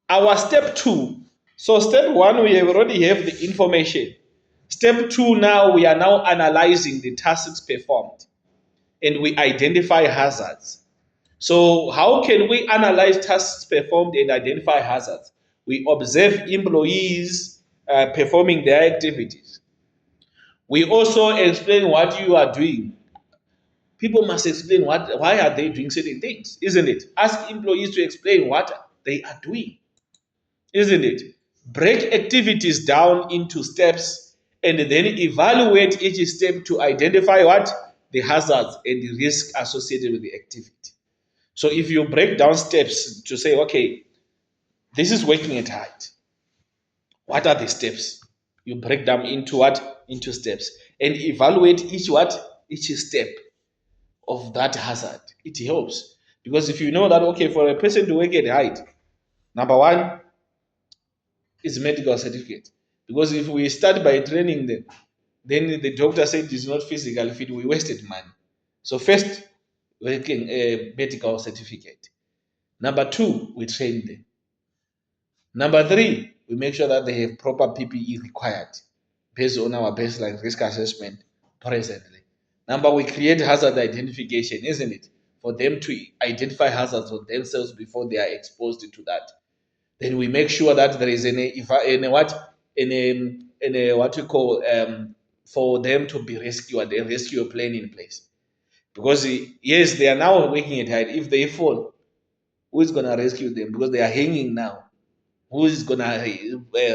Our step 2. So step 1, we already have the information. Step 2, now we are now analyzing the tasks performed and we identify hazards. So how can we analyze tasks performed and identify hazards? We observe employees performing their activities. We also explain what you are doing. People must explain why are they doing certain things, isn't it? Ask employees to explain what they are doing, isn't it? Break activities down into steps and then evaluate each step to identify what the hazards and the risk associated with the activity. So if you break down steps to say, okay, this is working at height. What are the steps? You break them into what? Into steps. And evaluate each what? Each step of that hazard. It helps. Because if you know that, okay, for a person to work at height, number one is medical certificate. Because if we start by training them, then the doctor said it's not physical fit, we wasted money. So first, working a medical certificate. Number two, we train them. Number three, we make sure that they have proper PPE required based on our baseline risk assessment presently. Number, we create hazard identification, isn't it? For them to identify hazards for themselves before they are exposed to that. Then we make sure that there is what we call for them to be rescued, a rescue plan in place. Because yes, they are now working at height. If they fall, who is gonna rescue them? Because they are hanging now. Who is gonna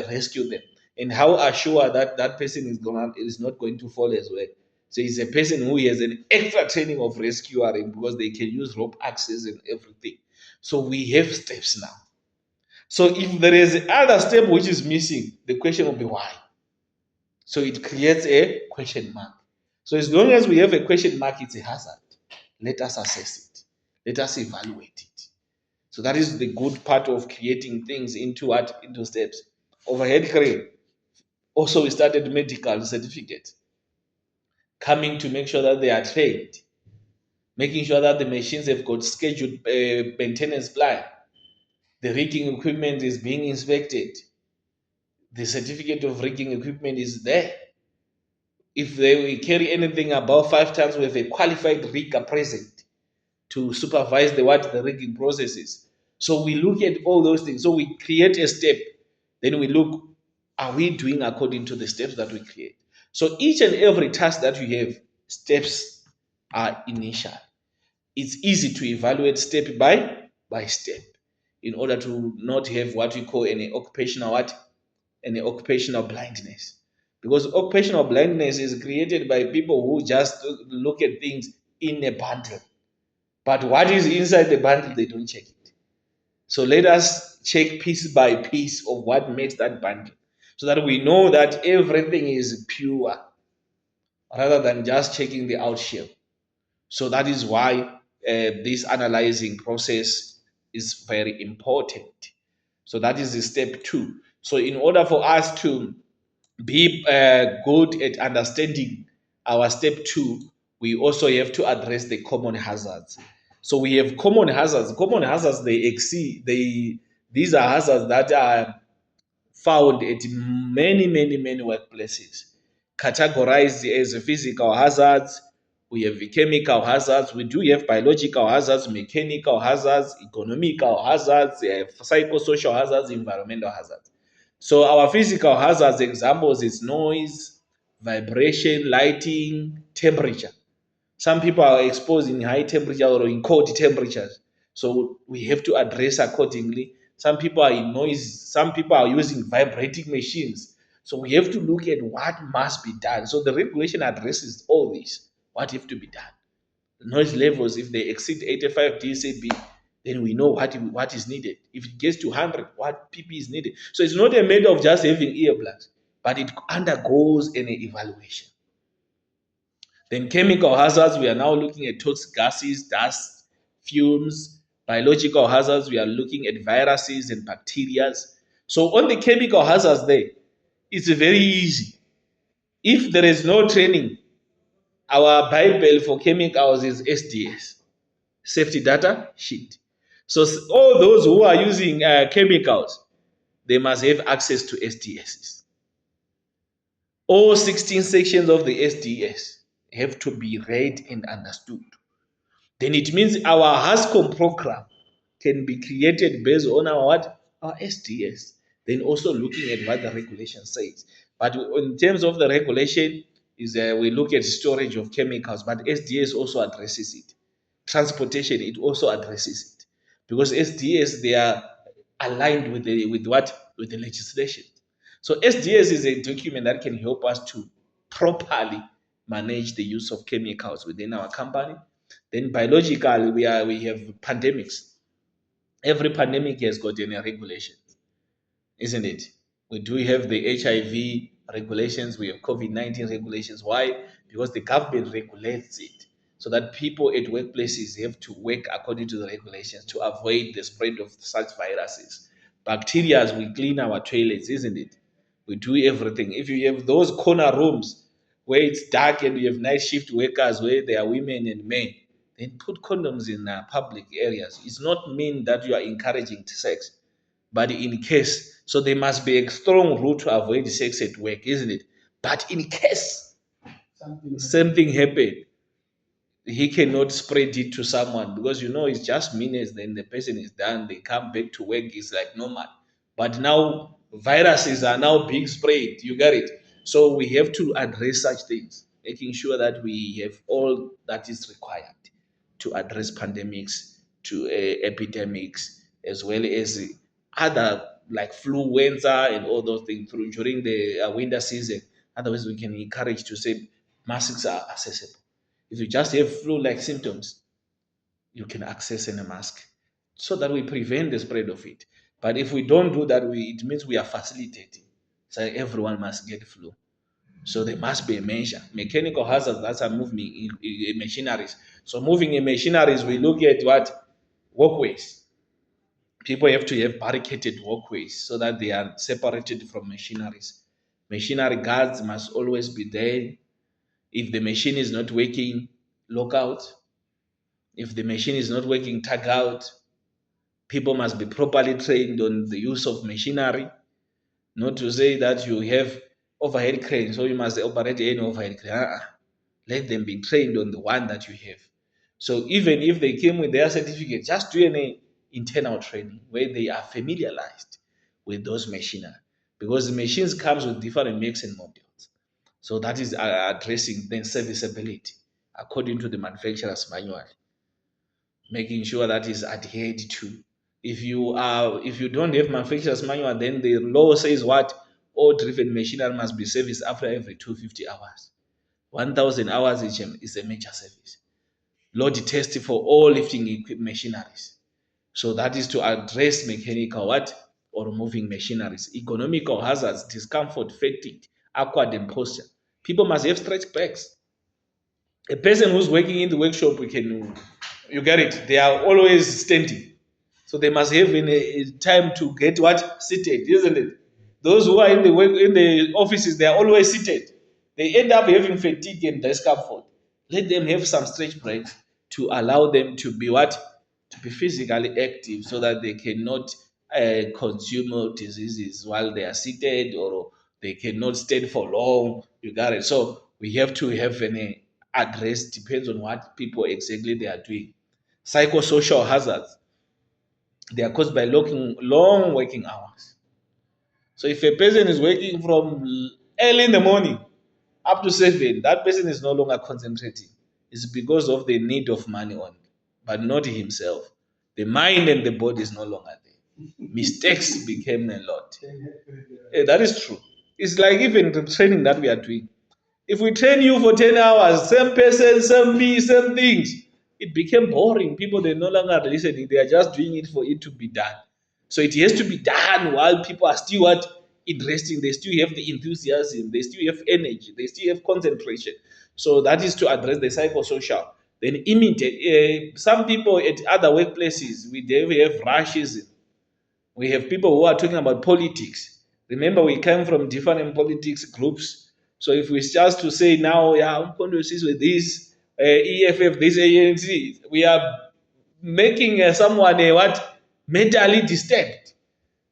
rescue them, and how assure that that person is not going to fall as well. So it's a person who has an extra training of rescuing because they can use rope access and everything. So we have steps now. So if there is other step which is missing, the question will be why. So it creates a question mark. So as long as we have a question mark, it's a hazard. Let us assess it. Let us evaluate it. So that is the good part of creating things into what? Into steps. Overhead crane. Also, we started medical certificate. Coming to make sure that they are trained. Making sure that the machines have got scheduled maintenance plan. The rigging equipment is being inspected. The certificate of rigging equipment is there. If they carry anything above 5 tons, we have a qualified rigger present to supervise the rigging processes. So we look at all those things. So we create a step, then we look, are we doing according to the steps that we create? So each and every task that you have, steps are initial. It's easy to evaluate step by step in order to not have what we call an occupational blindness. Because occupational blindness is created by people who just look at things in a bundle. But what is inside the bundle, they don't check it. So let us check piece by piece of what makes that bundle so that we know that everything is pure rather than just checking the outshell. So that is why this analyzing process is very important. So that is the step 2. So in order for us to be good at understanding our step 2, we also have to address the common hazards. So we have common hazards. Common hazards, these are hazards that are found at many workplaces. Categorized as physical hazards, we have chemical hazards, we do have biological hazards, mechanical hazards, economical hazards, psychosocial hazards, environmental hazards. So our physical hazards examples is noise, vibration, lighting, temperature. Some people are exposed in high temperature or in cold temperatures. So we have to address accordingly. Some people are in noise, some people are using vibrating machines. So we have to look at what must be done. So the regulation addresses all this, what have to be done. The noise levels, if they exceed 85 dB, then we know what is needed. If it gets to 100, what PP is needed. So it's not a matter of just having earplugs, but it undergoes an evaluation. Then chemical hazards, we are now looking at toxic gases, dust, fumes. Biological hazards, we are looking at viruses and bacteria. So on the chemical hazards there, it's very easy. If there is no training, our Bible for chemicals is SDS, safety data sheet. So all those who are using chemicals, they must have access to SDSs. All 16 sections of the SDS have to be read and understood. Then it means our HASCOM program can be created based on our what? Our SDS. Then also looking at what the regulation says. But in terms of the regulation, is we look at storage of chemicals, but SDS also addresses it. Transportation, it also addresses it. Because SDS, they are aligned with the with what? With the legislation. So SDS is a document that can help us to properly manage the use of chemicals within our company. Then biologically, we have pandemics. Every pandemic has got any regulations, isn't it? We do have the HIV regulations, we have COVID-19 regulations. Why? Because the government regulates it so that people at workplaces have to work according to the regulations to avoid the spread of such viruses. Bacteria, we clean our toilets, isn't it? We do everything. If you have those corner rooms where it's dark and you have night shift workers where there are women and men, then put condoms in public areas. It's not mean that you are encouraging sex, but in case, so there must be a strong rule to avoid sex at work, isn't it? But in case something happened, he cannot spread it to someone because it's just minutes, then the person is done, they come back to work, it's like normal. But now viruses are now being spread, you get it? So we have to address such things, making sure that we have all that is required to address pandemics, to epidemics, as well as other like fluenza and all those things through during the winter season. Otherwise, we can encourage to say masks are accessible. If you just have flu-like symptoms, you can access in a mask so that we prevent the spread of it. But if we don't do that, it means we are facilitating. So everyone must get flu. So there must be a measure. Mechanical hazards, that's a moving in machineries. So moving in machineries, we look at what? Walkways. People have to have barricaded walkways so that they are separated from machineries. Machinery guards must always be there. If the machine is not working, lock out. If the machine is not working, tag out. People must be properly trained on the use of machinery. Not to say that you have overhead crane, so you must operate any overhead crane. Let them be trained on the one that you have. So even if they came with their certificate, just do an internal training where they are familiarized with those machinery. Because the machines comes with different makes and models. So that is addressing then serviceability according to the manufacturer's manual, making sure that is adhered to. If you don't have manufacturer's manual, then the law says what? All driven machinery must be serviced after every 250 hours. 1,000 hours is a major service. Load test for all lifting equipment machineries. So that is to address mechanical what? Or moving machineries. Economical hazards, discomfort, fatigue, awkward and posture. People must have stretch backs. A person who's working in the workshop, you get it, they are always standing. So they must have a time to get what? Seated, isn't it? Those who are in the offices, they are always seated. They end up having fatigue and discomfort. Let them have some stretch breaks to allow them to be what? To be physically active so that they cannot consume diseases while they are seated, or they cannot stand for long. You got it. So we have to have an address, depends on what people exactly they are doing. Psychosocial hazards, they are caused by long working hours. So if a person is working from early in the morning up to 7, that person is no longer concentrating. It's because of the need of money only, but not himself. The mind and the body is no longer there. Mistakes became a lot. That is true. It's like even the training that we are doing. If we train you for 10 hours, same person, same me, same things, it became boring. People, they're no longer listening. They are just doing it for it to be done. So it has to be done while people are still what? Interesting. They still have the enthusiasm. They still have energy. They still have concentration. So that is to address the psychosocial. Then imitate. Some people at other workplaces, we have rashes. We have people who are talking about politics. Remember, we came from different politics groups. So if we just to say now, yeah, I'm going to with this EFF, this ANC, we are making someone what mentally disturbed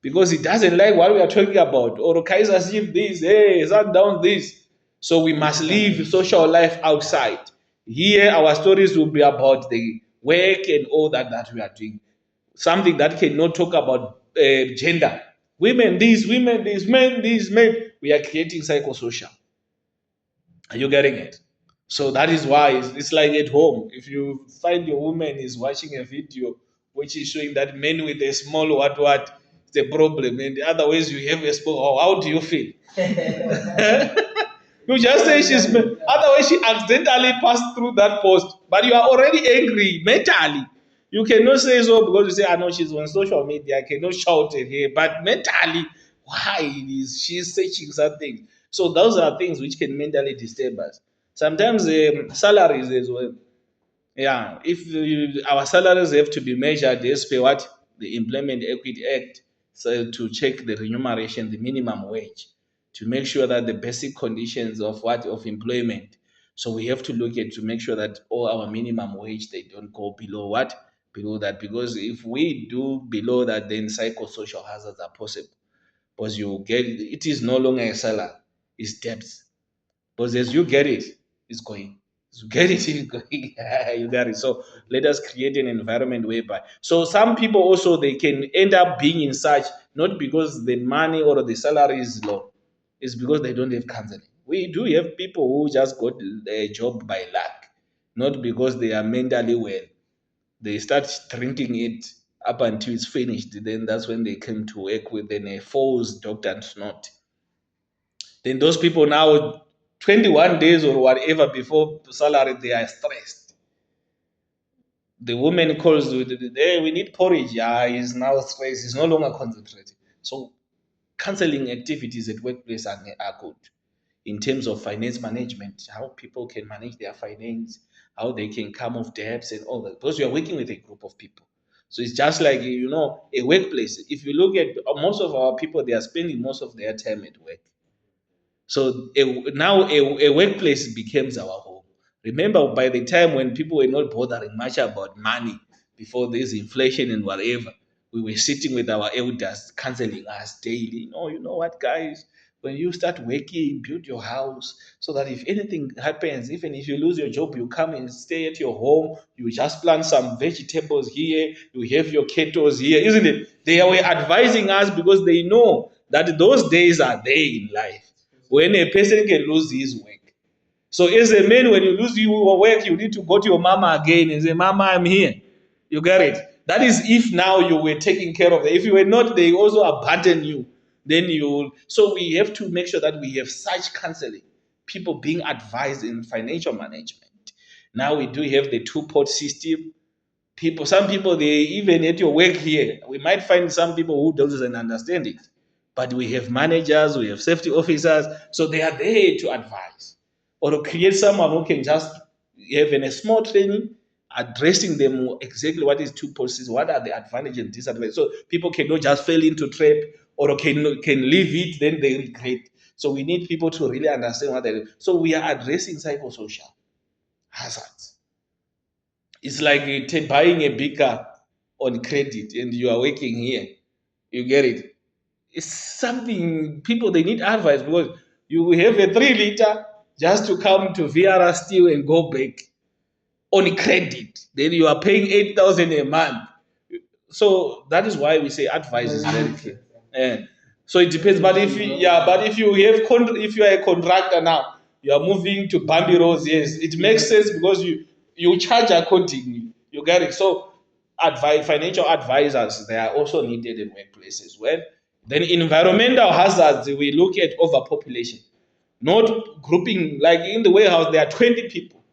because he doesn't like what we are talking about. Or Kaiser Chief this, hey, down this. So we must live social life outside. Here, our stories will be about the work and all that we are doing. Something that cannot talk about gender. Women this, men this, men. We are creating psychosocial. Are you getting it? So that is why it's like at home. If you find your woman is watching a video which is showing that men with a small what, it's a problem, and the other ways you have a small, how do you feel? You just say otherwise she accidentally passed through that post, but you are already angry mentally. You cannot say so because you say, I know she's on social media, I cannot shout at her, but mentally, why is she searching something? So those are things which can mentally disturb us. Sometimes salaries as well. Yeah, if our salaries have to be measured as per what the Employment Equity Act, so to check the remuneration, the minimum wage, to make sure that the basic conditions of what of employment. So we have to look at to make sure that all our minimum wage they don't go below what below that, because if we do below that, then psychosocial hazards are possible. Because you get it is no longer a salary, it's debts. Because as you get it, it's going. As you get it, it's going. You got it. So let us create an environment whereby. So some people also they can end up being in such not because the money or the salary is low, it's because they don't have counseling. We do have people who just got a job by luck, not because they are mentally well. They start drinking it up until it's finished. Then that's when they came to work with a false doctor and snot. Then those people now, 21 days or whatever before salary, they are stressed. The woman calls with, hey, we need porridge. Yeah, he's now stressed. He's no longer concentrating. So counseling activities at workplace are good in terms of finance management, how people can manage their finance, how they can come off debts and all that. Because you are working with a group of people. So it's just like, a workplace. If you look at most of our people, they are spending most of their time at work. So now a workplace becomes our home. Remember, by the time when people were not bothering much about money before this inflation and whatever, we were sitting with our elders counseling us daily. No, you know what, guys? When you start working, build your house so that if anything happens, even if you lose your job, you come and stay at your home. You just plant some vegetables here. You have your kettles here, isn't it? They were advising us because they know that those days are there in life when a person can lose his work. So as a man, when you lose your work, you need to go to your mama again and say, Mama, I'm here. You get it? That is if now you were taking care of it. If you were not, they also abandon you. Then you so we have to make sure that we have such counseling, people being advised in financial management. Now we do have the two-pot system. Some people, they even at your work here, we might find some people who doesn't understand it, but we have managers, we have safety officers, so they are there to advise or to create someone who can just have in a small training addressing them exactly what is two policies, what are the advantages and disadvantages, so people cannot just fall into trap or can leave it, then they regret. So we need people to really understand what they do. So we are addressing psychosocial hazards. It's like buying a big car on credit and you are working here. You get it? It's something people they need advice because you have a 3 liter just to come to VRR Steel and go back on credit. Then you are paying 8,000 a month. So that is why we say advice is very key. Eh, so it depends. But if you have if you are a contractor now, you are moving to Bambi Rose, yes, it makes sense because you charge accordingly. You get it. So financial advisors they are also needed in workplaces. Well, then environmental hazards we look at overpopulation, not grouping like in the warehouse there are 20 people.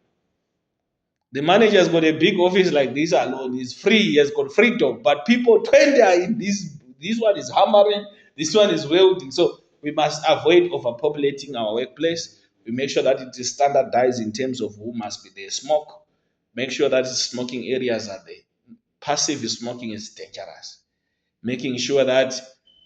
The manager's got a big office like this alone. He's free. He has got freedom. But people, 20 are in this. This one is hammering. This one is welding. So we must avoid overpopulating our workplace. We make sure that it is standardized in terms of who must be there. Smoke. Make sure that smoking areas are there. Passive smoking is dangerous. Making sure that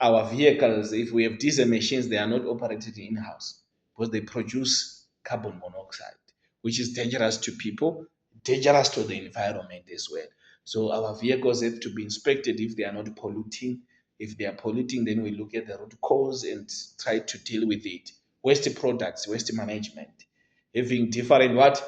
our vehicles, if we have diesel machines, they are not operated in house because they produce carbon monoxide, which is dangerous to people, dangerous to the environment as well. So our vehicles have to be inspected if they are not polluting. If they are polluting, then we look at the root cause and try to deal with it. Waste products, waste management, having different what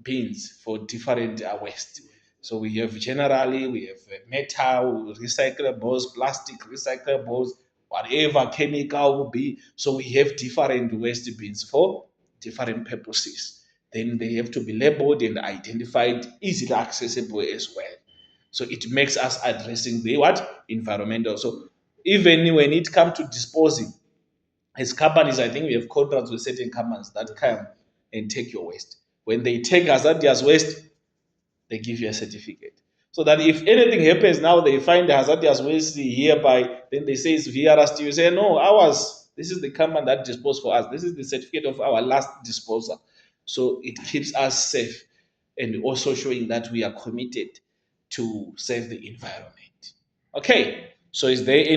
bins for different waste. So we have generally we have metal recyclables, plastic recyclables, whatever chemical will be. So we have different waste bins for different purposes. Then they have to be labeled and identified, easily accessible as well. So it makes us addressing the what environmental. So even when it comes to disposing, as companies, I think we have contracts with certain companies that come and take your waste. When they take hazardous waste, they give you a certificate. So that if anything happens now, they find the hazardous waste hereby, then they say it's VRS to you. Say, no, ours, this is the company that disposed for us. This is the certificate of our last disposal. So it keeps us safe and also showing that we are committed to save the environment. Okay, so is there any